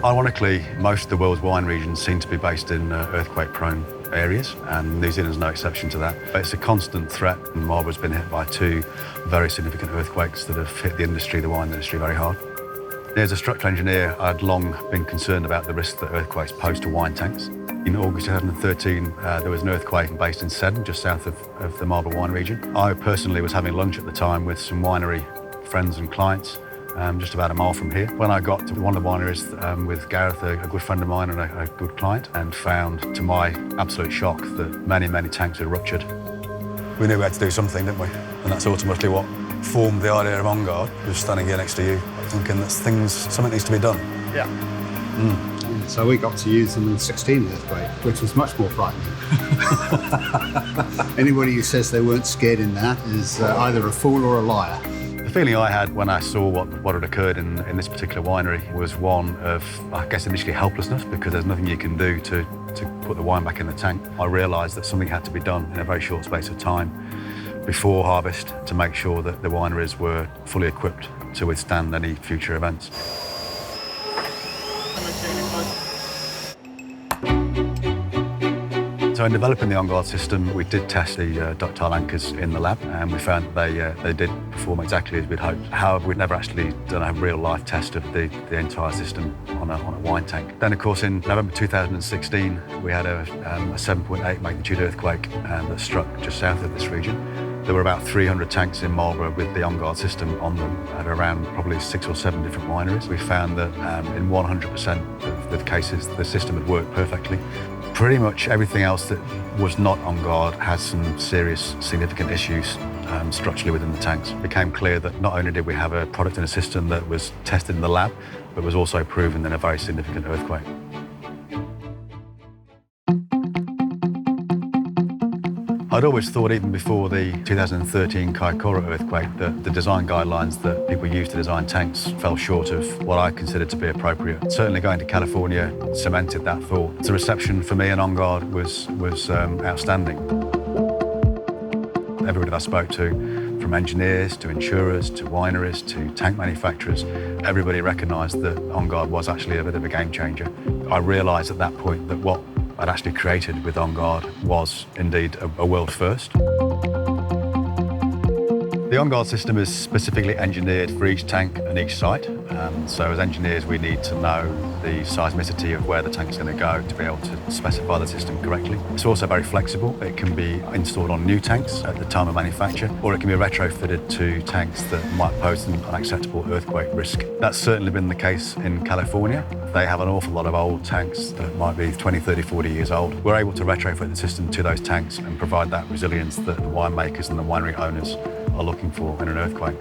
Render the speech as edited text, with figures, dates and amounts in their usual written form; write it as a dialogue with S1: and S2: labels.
S1: Ironically, most of the world's wine regions seem to be based in earthquake-prone areas, and New Zealand's no exception to that. It's a constant threat, and Marlborough's been hit by 2 very significant earthquakes that have hit the wine industry, very hard. As a structural engineer, I'd long been concerned about the risk that earthquakes pose to wine tanks. In August 2013, there was an earthquake based in Seddon, just south of the Marlborough wine region. I personally was having lunch at the time with some winery friends and clients, just about a mile from here. When I got to one of the wineries with Gareth, a good friend of mine and a good client, and found, to my absolute shock, that many, many tanks had ruptured. We knew we had to do something, didn't we? And that's ultimately what formed the idea of Onguard. Just standing here next to you, thinking that something needs to be done.
S2: Yeah. So we got to use them in the 16 earthquake, which was much more frightening. Anybody who says they weren't scared in that is either a fool or a liar.
S1: The feeling I had when I saw what had occurred in this particular winery was one of, I guess, initially helplessness, because there's nothing you can do to put the wine back in the tank. I realised that something had to be done in a very short space of time before harvest to make sure that the wineries were fully equipped to withstand any future events. So in developing the Onguard system, we did test the ductile anchors in the lab, and we found that they did perform exactly as we'd hoped. However, we'd never actually done a real-life test of the entire system on a wine tank. Then, of course, in November 2016, we had a 7.8 magnitude earthquake that struck just south of this region. There were about 300 tanks in Marlborough with the Onguard system on them at around probably 6 or 7 different wineries. We found that in 100% of the cases, the system had worked perfectly. Pretty much everything else that was not Onguard had some serious, significant issues structurally within the tanks. It became clear that not only did we have a product and a system that was tested in the lab, but was also proven in a very significant earthquake. I'd always thought, even before the 2013 Kaikoura earthquake, that the design guidelines that people use to design tanks fell short of what I considered to be appropriate. Certainly going to California cemented that thought. The reception for me and Onguard was outstanding. Everybody that I spoke to, from engineers to insurers to wineries to tank manufacturers, everybody recognised that Onguard was actually a bit of a game changer. I realised at that point that what I'd actually created with Onguard was indeed a world first. The Onguard system is specifically engineered for each tank and each site. So as engineers, we need to know the seismicity of where the tank's going to go to be able to specify the system correctly. It's also very flexible. It can be installed on new tanks at the time of manufacture, or it can be retrofitted to tanks that might pose an unacceptable earthquake risk. That's certainly been the case in California. They have an awful lot of old tanks that might be 20, 30, 40 years old. We're able to retrofit the system to those tanks and provide that resilience that the winemakers and the winery owners are looking for in an earthquake.